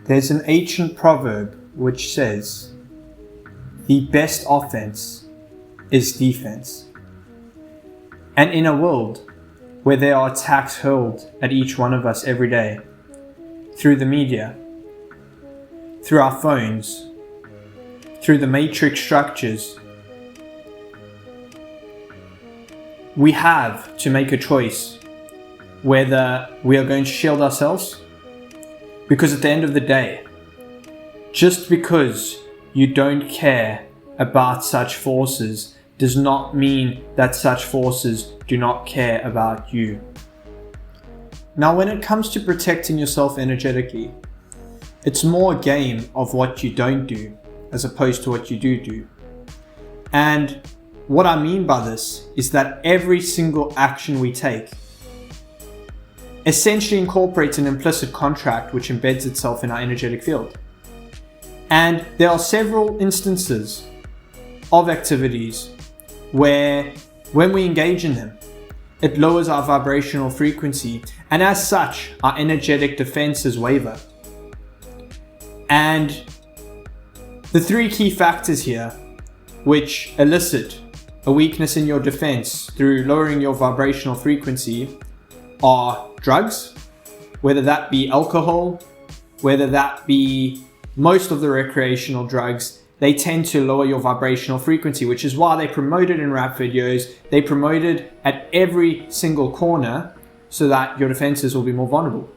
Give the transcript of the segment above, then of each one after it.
There's an ancient proverb which says, the best offense is defense. And in a world where there are attacks hurled at each one of us every day, through the media, through our phones, through the matrix structures, we have to make a choice whether we are going to shield ourselves. Because at the end of the day, just because you don't care about such forces does not mean that such forces do not care about you. Now, when it comes to protecting yourself energetically, it's more a game of what you don't do as opposed to what you do. And what I mean by this is that every single action we take essentially incorporates an implicit contract which embeds itself in our energetic field. And there are several instances of activities where when we engage in them, it lowers our vibrational frequency, and as such, our energetic defenses waver. And the three key factors here which elicit a weakness in your defense through lowering your vibrational frequency are drugs, whether that be alcohol, whether that be most of the recreational drugs. They tend to lower your vibrational frequency, which is why they promote it in rap videos. They promote it at every single corner so that your defenses will be more vulnerable.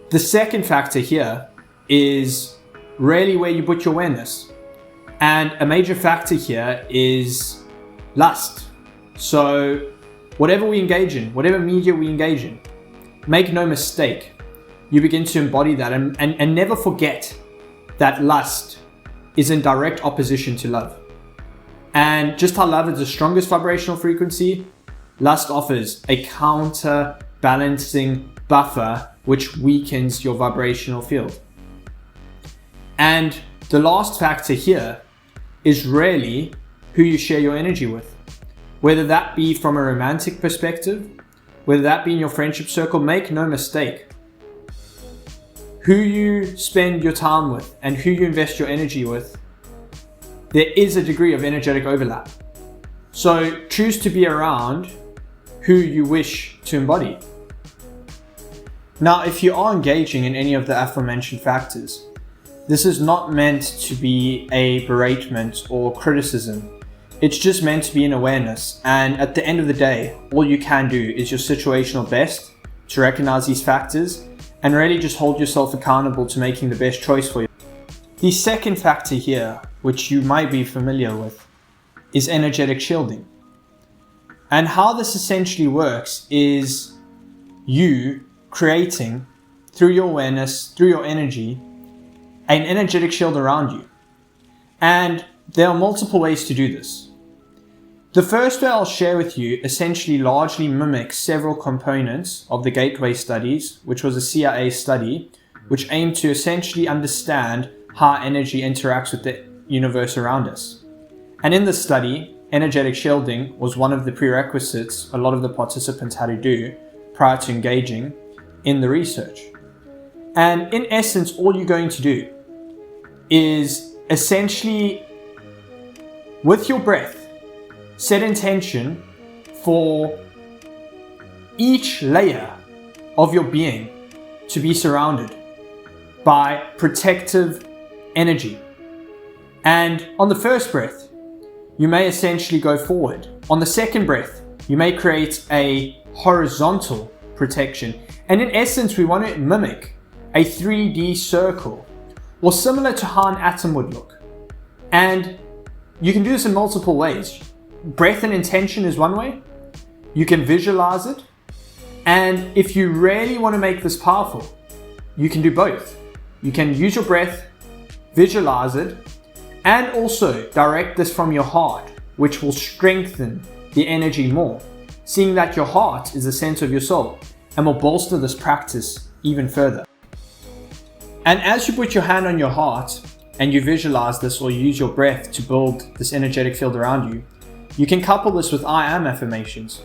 The second factor here is really where you put your awareness. And a major factor here is lust. So whatever we engage in, whatever media we engage in, make no mistake, you begin to embody that and never forget that lust is in direct opposition to love. And just how love is the strongest vibrational frequency, lust offers a counterbalancing buffer which weakens your vibrational field. And the last factor here is really who you share your energy with. Whether that be from a romantic perspective, whether that be in your friendship circle, make no mistake. Who you spend your time with and who you invest your energy with, there is a degree of energetic overlap. So choose to be around who you wish to embody. Now, if you are engaging in any of the aforementioned factors, this is not meant to be a beratement or criticism. It's just meant to be an awareness. And at the end of the day, all you can do is your situational best to recognize these factors and really just hold yourself accountable to making the best choice for you. The second factor here, which you might be familiar with, is energetic shielding. And how this essentially works is you creating, through your awareness, through your energy, an energetic shield around you. And there are multiple ways to do this. The first way I'll share with you essentially largely mimics several components of the Gateway studies, which was a CIA study, which aimed to essentially understand how energy interacts with the universe around us. And in this study, energetic shielding was one of the prerequisites a lot of the participants had to do prior to engaging in the research. And in essence, all you're going to do is essentially, with your breath, set intention for each layer of your being to be surrounded by protective energy. And on the first breath, you may essentially go forward. On the second breath, you may create a horizontal protection. And in essence, we want to mimic a 3D circle, or similar to how an atom would look. And you can do this in multiple ways. Breath and intention is one way. You can visualize it. And if you really want to make this powerful, you can do both. You can use your breath, visualize it, and also direct this from your heart, which will strengthen the energy more, seeing that your heart is the center of your soul and will bolster this practice even further. And as you put your hand on your heart and you visualize this or use your breath to build this energetic field around you, you can couple this with I am affirmations.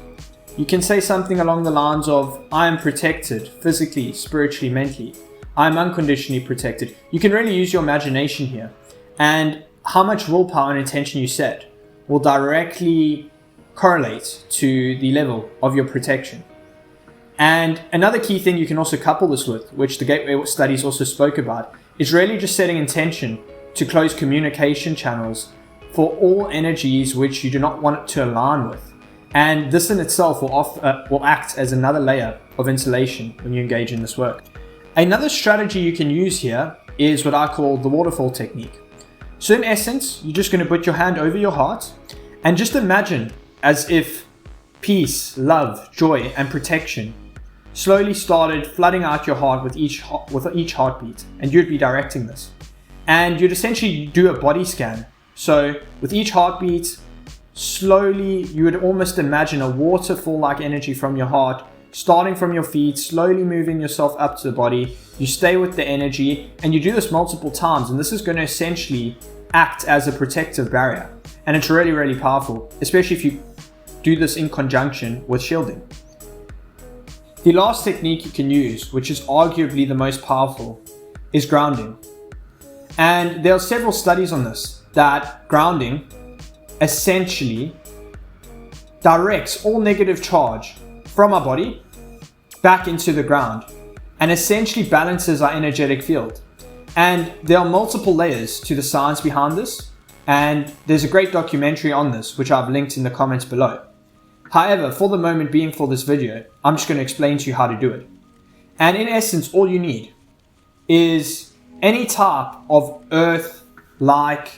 You can say something along the lines of, I am protected physically, spiritually, mentally. I'm unconditionally protected. You can really use your imagination here. And how much willpower and intention you set will directly correlate to the level of your protection. And another key thing you can also couple this with, which the Gateway studies also spoke about, is really just setting intention to close communication channels for all energies which you do not want to align with. And this in itself will act as another layer of insulation when you engage in this work. Another strategy you can use here is what I call the waterfall technique. So in essence, you're just going to put your hand over your heart and just imagine as if peace, love, joy, and protection slowly started flooding out your heart with each heartbeat, and you'd be directing this. And you'd essentially do a body scan. So with each heartbeat, slowly you would almost imagine a waterfall-like energy from your heart, starting from your feet, slowly moving yourself up to the body. You stay with the energy, and you do this multiple times, and this is going to essentially act as a protective barrier. And it's really, really powerful, especially if you do this in conjunction with shielding. The last technique you can use, which is arguably the most powerful, is grounding. And there are several studies on this, that grounding essentially directs all negative charge from our body back into the ground and essentially balances our energetic field. And there are multiple layers to the science behind this, and there's a great documentary on this, which I've linked in the comments below. However, for the moment being for this video, I'm just going to explain to you how to do it. And in essence, all you need is any type of earth-like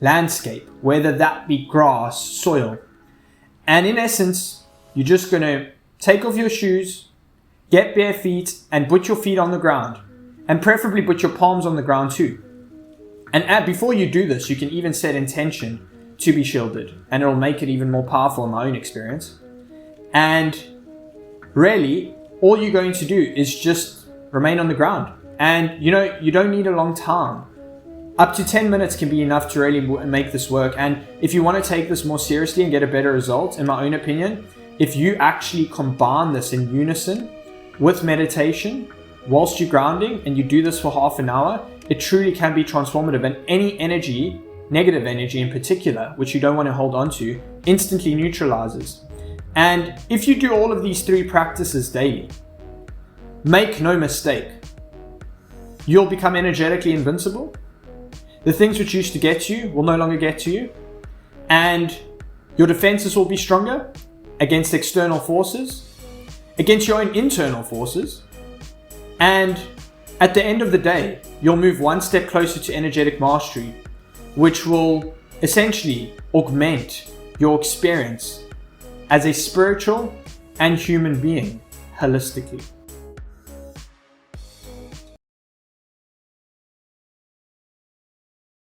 landscape, whether that be grass, soil. And in essence, you're just going to take off your shoes, get bare feet, and put your feet on the ground. And preferably put your palms on the ground too. And before you do this, you can even set intention to be shielded, and it'll make it even more powerful in my own experience. And really, all you're going to do is just remain on the ground. And you don't need a long time. Up to 10 minutes can be enough to really make this work. And if you want to take this more seriously and get a better result, in my own opinion, if you actually combine this in unison with meditation whilst you're grounding, and you do this for half an hour, it truly can be transformative. And any energy, negative energy in particular, which you don't want to hold on to, instantly neutralizes. And if you do all of these 3 practices daily, make no mistake, you'll become energetically invincible. The things which used to get to you will no longer get to you. And your defenses will be stronger against external forces, against your own internal forces. And at the end of the day, you'll move one step closer to energetic mastery, which will essentially augment your experience as a spiritual and human being holistically.